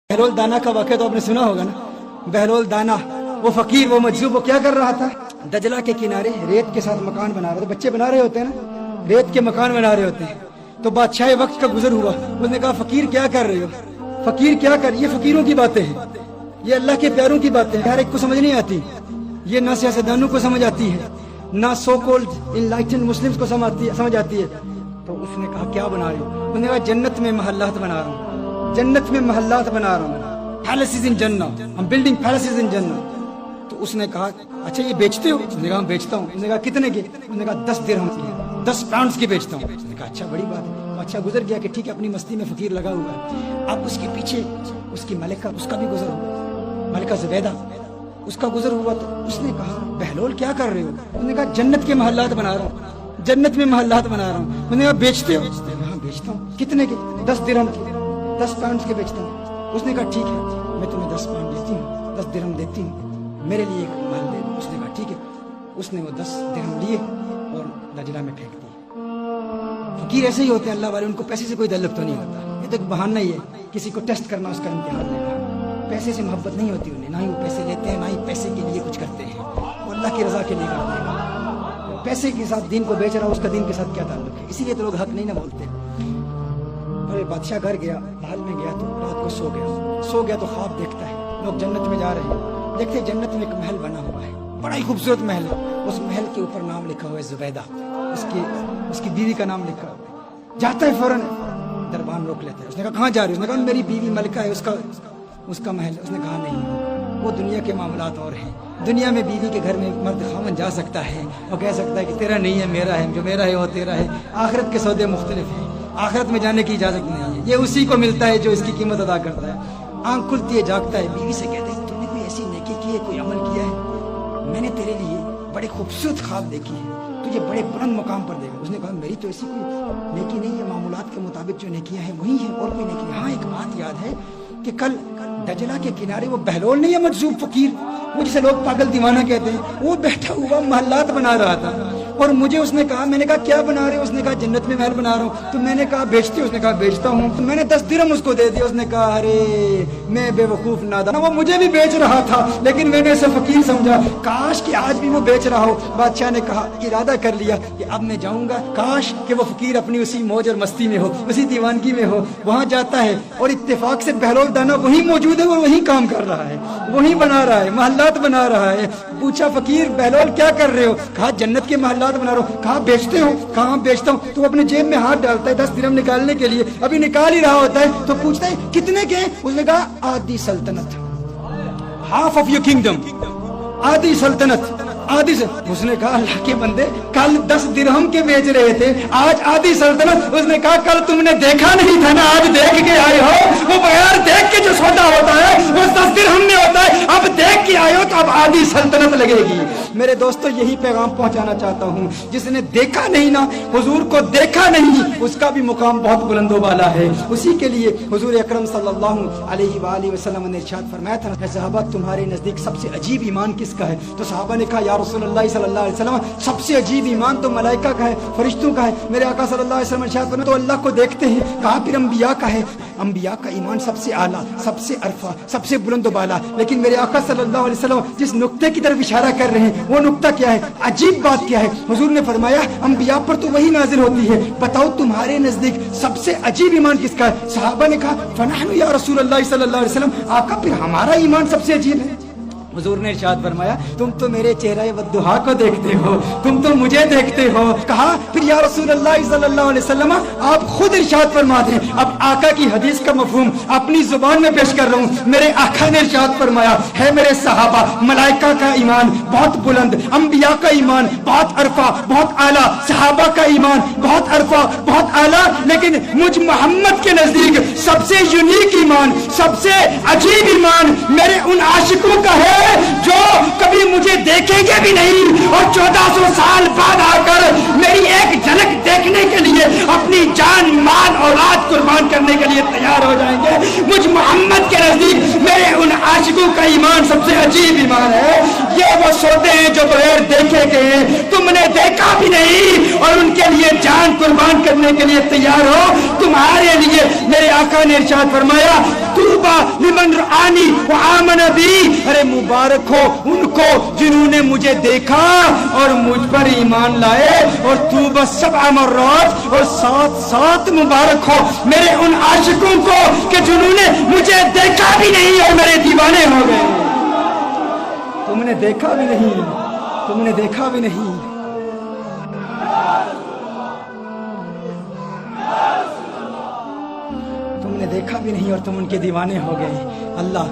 बहलोल दाना का वाक़या तो आपने सुना होगा ना। बहलोल दाना वो फकीर वो मजजूब वो क्या कर रहा था, दजला के किनारे रेत के साथ मकान बना रहा था। बच्चे बना रहे होते हैं ना, रेत के मकान बना रहे होते हैं। तो बादशाह वक्त का गुजर हुआ, उसने कहा फकीर क्या कर रहे हो, फकीर क्या कर, ये फकीरों की बातें हैं, ये अल्लाह के प्यारों की बातें हैं, हर एक को समझ नहीं आती। ये ना सियासतदानों को समझ आती है, ना सो कॉल्ड इनलाइटेंड मुस्लिम्स को समझ आती है। तो उसने कहा क्या बना रहे हो, उसने कहा जन्नत में महल्लात बना रहा हूँ, जन्नत में महल्लात बना रहा हूँ, पैलेसेस इन जन्नत, आई एम बिल्डिंग पैलेसेस इन जन्नत। तो उसने कहा अच्छा ये बेचते हो, उसने कहा बेचता हूँ। उसने कहा कितने के, उसने कहा 10 दिरहम के, 10 पाउंड्स के बेचता हूँ। उसने कहा अच्छा बड़ी बात है। अच्छा गुजर गया कि ठीक है अपनी मस्ती में फकीर लगा हुआ है। अब उसके पीछे उसकी मलिका, उसका भी गुजर हुआ, मलिका ज़ुबैदा उसका गुजर हुआ। तो उसने कहा बहलोल क्या कर रहे हो, उसने कहा जन्नत के महल्लात बना रहा हूँ, जन्नत में महल्लात बना रहा हूँ। उसने कहा बेचते हो, उसने कहा बेचता हूँ। कितने के, 10 दिरहम के, 10 पाउंड्स के बेचता हूँ। उसने कहा ठीक है मैं तुम्हें 10 पाउंड देती हूँ, 10 दिरहम देती हूँ, मेरे लिए एक माल दे दो। उसने कहा ठीक है। उसने वो 10 दिरहम लिए और दजला में फेंक दिए। फकीर ऐसे ही होते हैं अल्लाह वाले, उनको पैसे से कोई तल्लुक तो नहीं होता, ये तो एक बहाना ही है किसी को टेस्ट करना, उसका इम्तिहान लेना। पैसे से मोहब्बत नहीं होती उन्हें, ना ही वो पैसे लेते हैं, ना ही पैसे के लिए कुछ करते हैं, वो अल्लाह की रजा के लिए करते हैं। पैसे के साथ दीन को बेच रहा, उसका दीन के साथ क्या ताल्लुक है, इसीलिए तो लोग हक नहीं ना बोलते। और बादशाह घर गया, महल में गया तो रात को सो गया तो ख्वाब देखता है, लोग जन्नत में जा रहे हैं, देखते जन्नत में एक महल बना हुआ है, बड़ा ही खूबसूरत महल है। उस महल के ऊपर नाम लिखा हुआ है ज़ुबैदा, उसकी बीवी का नाम लिखा हुआ है। जाता है फौरन, दरबान रोक लेता है। उसने कहा कहाँ जा रही है, उसने कहा मेरी बीवी मलिका है, उसका महल। उसने कहा नहीं, वो दुनिया के मामलात और हैं, दुनिया में बीवी के घर में मर्द खामन जा सकता है और कह सकता है कि तेरा नहीं है मेरा है, जो मेरा है वो तेरा है। आखिरत के सौदे मुख्तलिफ हैं, आखिरत में जाने की इजाजत नहीं है, ये उसी को मिलता है जो इसकी कीमत अदा करता है। आंख खुलती है, जागता है, बीवी से कहते हैं तूने कोई ऐसी नेकी की है, कोई अमल किया है, मैंने तेरे लिए बड़े खूबसूरत ख्वाब देखी है, तुझे बड़े बुलंद मुकाम पर देगा। उसने कहा मेरी तो ऐसी कोई नेकी नहीं है, मामूलात के मुताबिक जो नेकियां हैं वही है, और कोई नेकी। हाँ एक बात याद है कि कल दजला के किनारे वो बहलोल नहीं है मजजूब फकीर, वो जिसे लोग पागल दीवाना कहते हैं, वो बैठा हुआ महल्लात बना रहा था। और मुझे उसने कहा, मैंने कहा क्या बना रहे हो, उसने कहा जन्नत में महल बना रहा हूँ। तो मैंने कहा बेचते हो, उसने कहा बेचता हूँ। तो मैंने 10 दिरहम उसको दे दिया। उसने कहा अरे मैं बेवकूफ नादान, वो मुझे भी बेच रहा था लेकिन मैंने उसे फकीर समझा, काश कि आज भी वो बेच रहा हो। बादशाह ने कहा इरादा कर लिया कि अब मैं जाऊंगा, काश कि वो फकीर अपनी उसी मौज और मस्ती में हो, उसी दीवानगी में हो। वहां जाता है और इत्तेफाक से बहलोल दाना वही मौजूद है और वही काम कर रहा है, वही बना रहा है, महल्लात बना रहा है। पूछा फकीर बहलोल क्या कर रहे हो, कहा जन्नत के महल्लात बना रहा हूं। कहा बेचते हो, कहा बेचता हूं। तो अपने जेब में हाथ डालता है 10 दिरहम निकालने के लिए, अभी निकाल ही रहा होता है तो पूछता है कितने के, उसने कहा आधी सल्तनत, हाफ ऑफ योर किंगडम, आधी सल्तनत, आधी से। उसने कहा अल्लाह के बंदे कल 10 दिरहम के बेच रहे थे, आज आधी सल्तनत। उसने कहा कल तुमने देखा नहीं था ना, आज देख के आए हो। वो बगैर देख के जो सौदा होता है वो 10 दिरहम में होता है, अब देख के आए हो तो अब आधी सल्तनत लगेगी। मेरे दोस्तों यही पैगाम पहुंचाना चाहता हूँ, जिसने देखा नहीं ना, हुजूर को देखा नहीं, उसका भी मुकाम बहुत बुलंदो वाला है। उसी के लिए हुजूर अकरम सल्लल्लाहु अलैहि वसल्लम ने इरशाद फरमाया था, सहाबा तुम्हारे नजदीक सबसे अजीब ईमान किसका है। तो सहाबा ने कहा या रसूलुल्लाह सल्लल्लाहु अलैहि वसल्लम सबसे अजीब ईमान तो मलाइका का है, फरिश्तों का है। मेरे आका सल्लल्लाहु अलैहि वसल्लम इरशाद फरमाया तो अल्लाह को देखते हैं। कहा फिर अंबिया का है, अंबिया का ईमान सबसे आला, सबसे अरफा, सबसे बुलंद बाला। लेकिन मेरे आका सल्लल्लाहु अलैहि वसल्लम जिस नुक्ते की तरफ इशारा कर रहे हैं वो नुक्ता क्या है, अजीब बात क्या है। हुजूर ने फरमाया अंबिया पर तो वही नाजिल होती है, बताओ तुम्हारे नजदीक सबसे अजीब ईमान किसका है। सहाबा ने कहा फनहनु या रसूलल्लाह सल्लल्लाहु अलैहि वसल्लम, आका फिर हमारा ईमान सबसे अजीब है। हुजूर ने इरशाद फरमाया तुम तो मेरे चेहरे वद्दुहा को देखते हो, तुम तो मुझे देखते हो। कहा फिर या रसूलल्लाह सल्लल्लाहु अलैहि वसल्लम आप खुद इरशाद फरमा दें। अब आका की हदीस का मफहूम अपनी जुबान में पेश कर रहा हूँ। मेरे आका ने इरशाद फरमाया है मेरे सहाबा मलाइका का ईमान बहुत बुलंद, अंबिया का ईमान बहुत अरफा बहुत आला, सहाबा का ईमान बहुत अरफा बहुत आला, लेकिन मुझ मोहम्मद के नजदीक सबसे यूनिक ईमान, सबसे अजीब ईमान मेरे उन आशिकों का है जो कभी मुझे देखेंगे भी नहीं और 1400 साल बाद आकर मेरी एक झलक देखने के लिए अपनी जान मान औलाद कुर्बान करने के लिए तैयार हो जाएंगे। मुझ मोहम्मद के नजदीक मेरे उन आशिकों का ईमान सबसे अजीब ईमान है। ये वो सोते हैं जो बगैर देखे गए, तुमने देखा भी नहीं और उनके लिए जान कुर्बान करने के लिए तैयार हो। तुम्हारे लिए मेरे आका ने इरशाद फरमाया, तूबा लिमन आनी व आमन बी, अरे मुबारक हो उनको जिन्होंने मुझे देखा और मुझ पर ईमान लाए। और तूबा सब अमरात, और साथ साथ मुबारक हो मेरे उन आशिकों को कि जिन्होंने मुझे देखा भी नहीं और मेरे दीवाने हो गए। तुमने देखा भी नहीं, तुमने देखा भी नहीं। तुमने देखा भी नहीं और तुम उनके दीवाने हो गए। अल्लाह